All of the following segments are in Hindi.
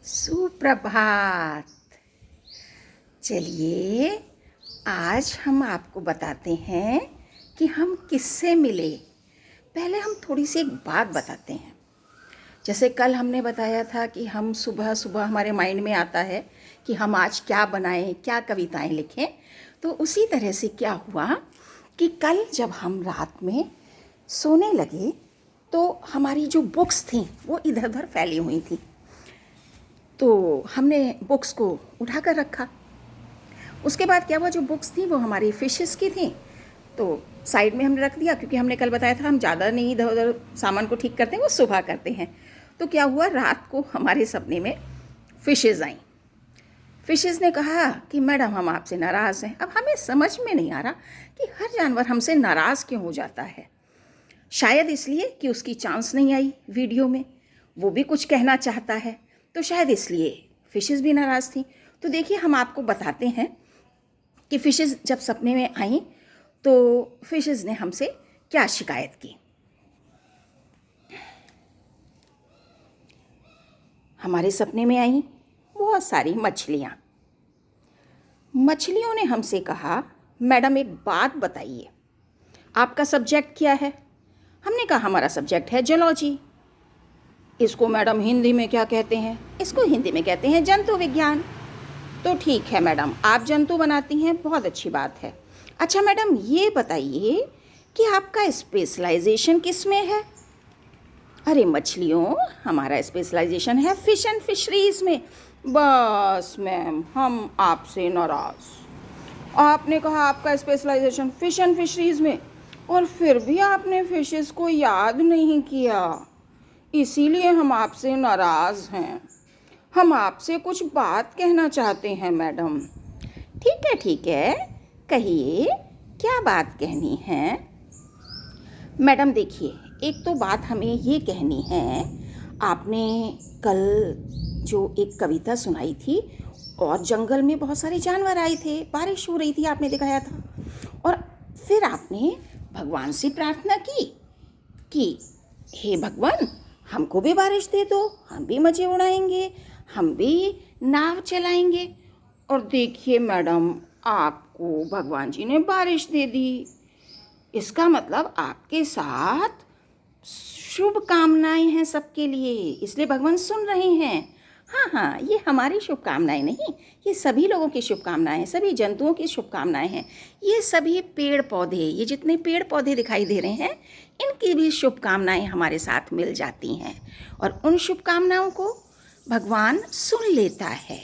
सुप्रभात। चलिए आज हम आपको बताते हैं कि हम किससे मिले। पहले हम थोड़ी सी एक बात बताते हैं। जैसे कल हमने बताया था कि हम सुबह सुबह हमारे माइंड में आता है कि हम आज क्या बनाएं, क्या कविताएं लिखें। तो उसी तरह से क्या हुआ कि कल जब हम रात में सोने लगे तो हमारी जो बुक्स थी वो इधर उधर फैली हुई थी। तो हमने बुक्स को उठा कर रखा। उसके बाद क्या हुआ, जो बुक्स थी वो हमारी फिशेस की थी, तो साइड में हमने रख दिया, क्योंकि हमने कल बताया था हम ज़्यादा नहीं इधर उधर सामान को ठीक करते हैं, वो सुबह करते हैं। तो क्या हुआ, रात को हमारे सपने में फिशेस आईं। फिशेस ने कहा कि मैडम हम आपसे नाराज़ हैं। अब हमें समझ में नहीं आ रहा कि हर जानवर हमसे नाराज़ क्यों हो जाता है। शायद इसलिए कि उसकी चांस नहीं आई वीडियो में, वो भी कुछ कहना चाहता है, तो शायद इसलिए फिशेस भी नाराज़ थी। तो देखिए हम आपको बताते हैं कि फिशेस जब सपने में आईं तो फिशेस ने हमसे क्या शिकायत की। हमारे सपने में आईं बहुत सारी मछलियाँ। मछलियों ने हमसे कहा, मैडम एक बात बताइए, आपका सब्जेक्ट क्या है। हमने कहा हमारा सब्जेक्ट है जूलॉजी। इसको मैडम हिंदी में क्या कहते हैं? इसको हिंदी में कहते हैं जंतु विज्ञान। तो ठीक है मैडम, आप जंतु बनाती हैं, बहुत अच्छी बात है। अच्छा मैडम ये बताइए कि आपका स्पेशलाइजेशन किस में है? अरे मछलियों, हमारा स्पेशलाइजेशन है फिश एंड फिशरीज़ में। बस मैम, हम आपसे नाराज़। आपने कहा आपका स्पेशलाइजेशन फिश एंड फिशरीज़ में, और फिर भी आपने फिशेस को याद नहीं किया, इसीलिए हम आपसे नाराज़ हैं। हम आपसे कुछ बात कहना चाहते हैं मैडम। ठीक है, कहिए क्या बात कहनी है। मैडम देखिए, एक तो बात हमें ये कहनी है, आपने कल जो एक कविता सुनाई थी और जंगल में बहुत सारे जानवर आए थे, बारिश हो रही थी, आपने दिखाया था, और फिर आपने भगवान से प्रार्थना की कि हे भगवान हमको भी बारिश दे दो, हम भी मज़े उड़ाएंगे, हम भी नाव चलाएंगे। और देखिए मैडम, आपको भगवान जी ने बारिश दे दी। इसका मतलब आपके साथ शुभ कामनाएं हैं सबके लिए, इसलिए भगवान सुन रहे हैं। हाँ, ये हमारी शुभकामनाएं नहीं, ये सभी लोगों की शुभकामनाएं हैं, सभी जंतुओं की शुभकामनाएं हैं। ये सभी पेड़ पौधे, ये जितने पेड़ पौधे दिखाई दे रहे हैं, इनकी भी शुभकामनाएं हमारे साथ मिल जाती हैं, और उन शुभकामनाओं को भगवान सुन लेता है।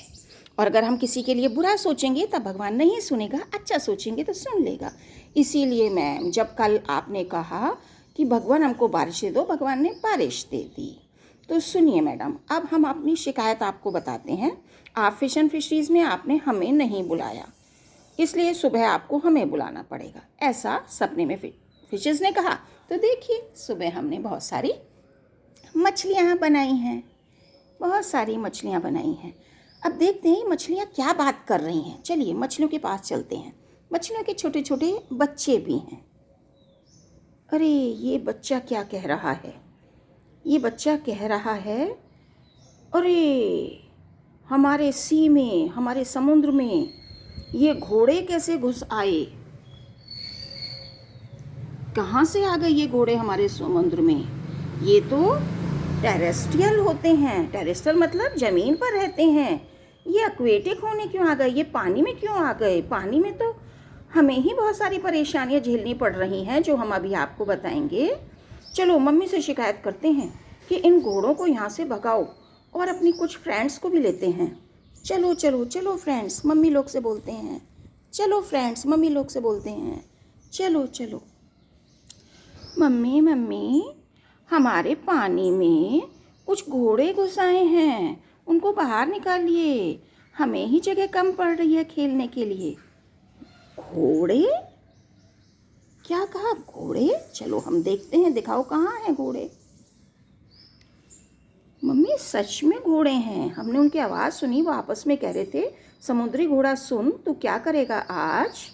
और अगर हम किसी के लिए बुरा सोचेंगे तब भगवान नहीं सुनेगा, अच्छा सोचेंगे तो सुन लेगा। इसीलिए मैम, जब कल आपने कहा कि भगवान हमको बारिश दे दो, भगवान ने बारिश दे दी। तो सुनिए मैडम, अब हम अपनी शिकायत आपको बताते हैं। आप फिश एंड फिशरीज़ में आपने हमें नहीं बुलाया, इसलिए सुबह आपको हमें बुलाना पड़ेगा, ऐसा सपने में फिशेस ने कहा। तो देखिए सुबह हमने बहुत सारी मछलियाँ बनाई हैं, बहुत सारी मछलियाँ बनाई हैं। अब देखते हैं मछलियाँ क्या बात कर रही हैं। चलिए मछलियों के पास चलते हैं। मछलियों के छोटे छोटे बच्चे भी हैं। अरे ये बच्चा क्या कह रहा है? ये बच्चा कह रहा है, अरे हमारे सी में, हमारे समुद्र में ये घोड़े कैसे घुस आए? कहाँ से आ गए ये घोड़े हमारे समुद्र में? ये तो टेरेस्ट्रियल होते हैं। टेरेस्ट्रियल मतलब ज़मीन पर रहते हैं। ये एक्वेटिक होने क्यों आ गए? ये पानी में क्यों आ गए? पानी में तो हमें ही बहुत सारी परेशानियां झेलनी पड़ रही हैं, जो हम अभी आपको बताएंगे। चलो मम्मी से शिकायत करते हैं कि इन घोड़ों को यहाँ से भगाओ, और अपनी कुछ फ्रेंड्स को भी लेते हैं। चलो चलो चलो फ्रेंड्स, मम्मी लोग से बोलते हैं। चलो फ्रेंड्स, मम्मी लोग से बोलते हैं। चलो चलो मम्मी, मम्मी हमारे पानी में कुछ घोड़े घुस आए हैं, उनको बाहर निकालिए, हमें ही जगह कम पड़ रही है खेलने के लिए। घोड़े? क्या कहा, घोड़े? चलो हम देखते हैं, दिखाओ कहाँ हैं घोड़े। मम्मी सच में घोड़े हैं, हमने उनकी आवाज़ सुनी, वो आपस में कह रहे थे समुद्री घोड़ा सुन तू क्या करेगा आज।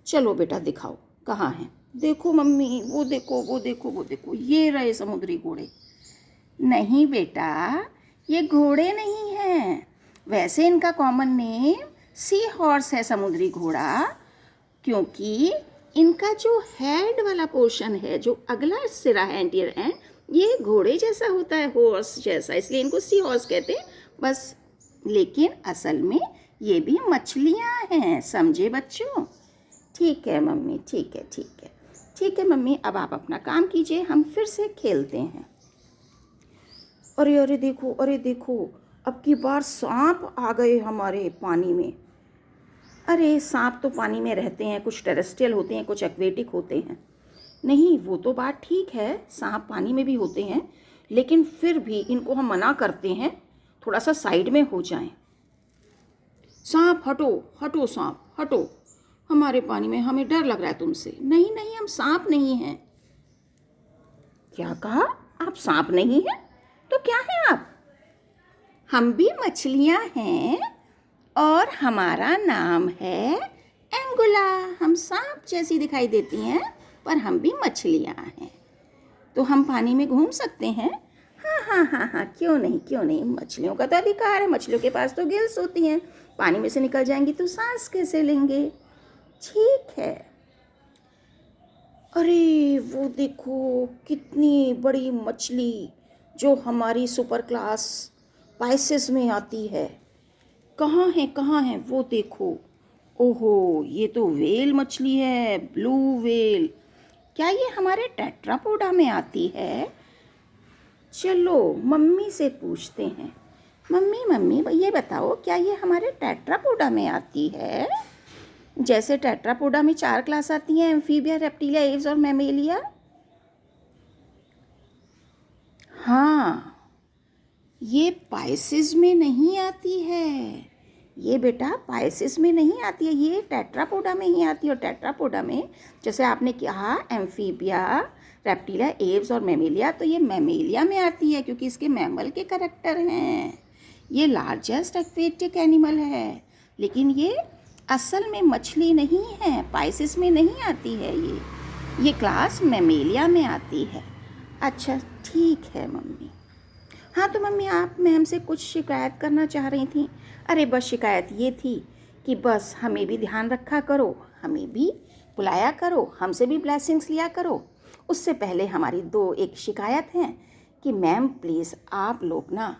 चलो बेटा दिखाओ कहाँ हैं। देखो मम्मी, वो देखो वो देखो वो देखो, ये रहे समुद्री घोड़े। नहीं बेटा, ये घोड़े नहीं हैं। वैसे इनका कॉमन नेम सी हॉर्स है, समुद्री घोड़ा, क्योंकि इनका जो हेड वाला पोर्शन है, जो अगला सिरा है एंटीरियर एंड, ये घोड़े जैसा होता है, हॉर्स जैसा, इसलिए इनको सी हॉर्स कहते हैं बस। लेकिन असल में ये भी मछलियाँ हैं, समझे बच्चों? ठीक है मम्मी, ठीक है, ठीक है, ठीक है मम्मी, अब आप अपना काम कीजिए, हम फिर से खेलते हैं। अरे अरे देखो, अरे देखो, अब की बार सांप आ गए हमारे पानी में। अरे सांप तो पानी में रहते हैं, कुछ टेरेस्ट्रियल होते हैं, कुछ एक्वेटिक होते हैं। नहीं, वो तो बात ठीक है, सांप पानी में भी होते हैं, लेकिन फिर भी इनको हम मना करते हैं थोड़ा सा साइड में हो जाएं। सांप हटो, हटो सांप हटो, हमारे पानी में, हमें डर लग रहा है तुमसे। नहीं नहीं, हम सांप नहीं हैं। क्या कहा? आप सांप नहीं हैं? तो क्या हैं आप? हम भी मछलियाँ हैं और हमारा नाम है एंगुला। हम सांप जैसी दिखाई देती हैं, पर हम भी मछलियाँ हैं। तो हम पानी में घूम सकते हैं? हाँ हाँ हाँ हाँ, क्यों नहीं, क्यों नहीं, मछलियों का तो अधिकार है, मछलियों के पास तो गिल्स होती हैं, पानी में से निकल जाएंगी तो सांस कैसे लेंगे? ठीक है। अरे वो देखो, कितनी बड़ी मछली जो हमारी सुपर क्लास पाइसेस में आती है। कहाँ है वो देखो। ओहो, ये तो वेल मछली है, ब्लू वेल। क्या ये हमारे टेट्रापोडा में आती है? चलो मम्मी से पूछते हैं। मम्मी मम्मी ये बताओ, क्या ये हमारे टेट्रापोडा में आती है? जैसे टेट्रापोडा में 4 क्लास आती हैं, एम्फीबिया, रेप्टिलिया, एव्स और मैमेलिया। हाँ, ये पाइसेस में नहीं आती है। ये बेटा पाइसेस में नहीं आती है, ये टेट्रापोडा में ही आती है। और टेट्रापोडा में जैसे आपने कहा एम्फीबिया, रेप्टिलिया, एव्स और मैमेलिया, तो ये मैमेलिया में आती है क्योंकि इसके मैमल के करैक्टर हैं। ये लार्जेस्ट एक्वेटिक एनिमल है, लेकिन ये असल में मछली नहीं है, पाइसेस में नहीं आती है। ये क्लास मैमेलिया में आती है। अच्छा ठीक है मम्मी। हाँ तो मम्मी, आप मैम से कुछ शिकायत करना चाह रही थी? अरे बस शिकायत ये थी कि बस हमें भी ध्यान रखा करो, हमें भी बुलाया करो, हमसे भी ब्लेसिंग्स लिया करो। उससे पहले हमारी एक शिकायत है कि मैम प्लीज़ आप लोग ना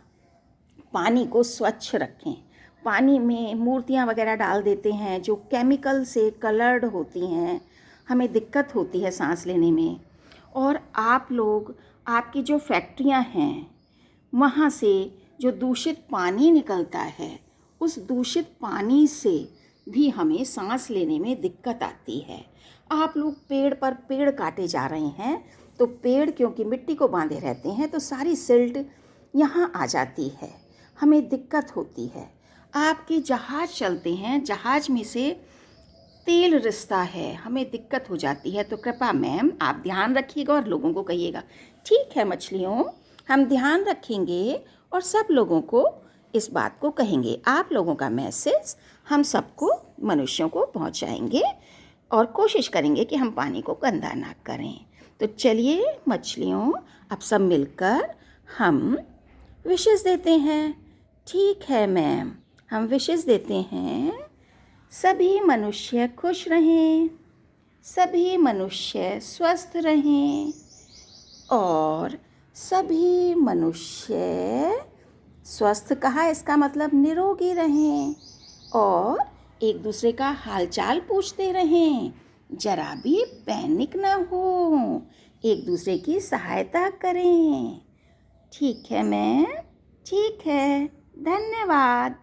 पानी को स्वच्छ रखें। पानी में मूर्तियाँ वगैरह डाल देते हैं जो केमिकल से कलर्ड होती हैं, हमें दिक्कत होती है सांस लेने में। और आप लोग, आपकी जो फैक्ट्रियाँ हैं वहाँ से जो दूषित पानी निकलता है, उस दूषित पानी से भी हमें सांस लेने में दिक्कत आती है। आप लोग पेड़ पर पेड़ काटे जा रहे हैं, तो पेड़ क्योंकि मिट्टी को बांधे रहते हैं तो सारी सिल्ट यहाँ आ जाती है, हमें दिक्कत होती है। आपके जहाज़ चलते हैं, जहाज़ में से तेल रिसता है, हमें दिक्कत हो जाती है। तो कृपया मैम आप ध्यान रखिएगा और लोगों को कहिएगा। ठीक है मछलियों, हम ध्यान रखेंगे और सब लोगों को इस बात को कहेंगे। आप लोगों का मैसेज हम सबको, मनुष्यों को पहुंचाएंगे और कोशिश करेंगे कि हम पानी को गंदा ना करें। तो चलिए मछलियों, अब सब मिलकर हम विशेस देते हैं। ठीक है मैम, हम विशेस देते हैं। सभी मनुष्य खुश रहें, सभी मनुष्य स्वस्थ रहें और सभी मनुष्य स्वस्थ कहा, इसका मतलब निरोगी रहें और एक दूसरे का हालचाल पूछते रहें, जरा भी पैनिक ना हो, एक दूसरे की सहायता करें। ठीक है मैम, ठीक है, धन्यवाद।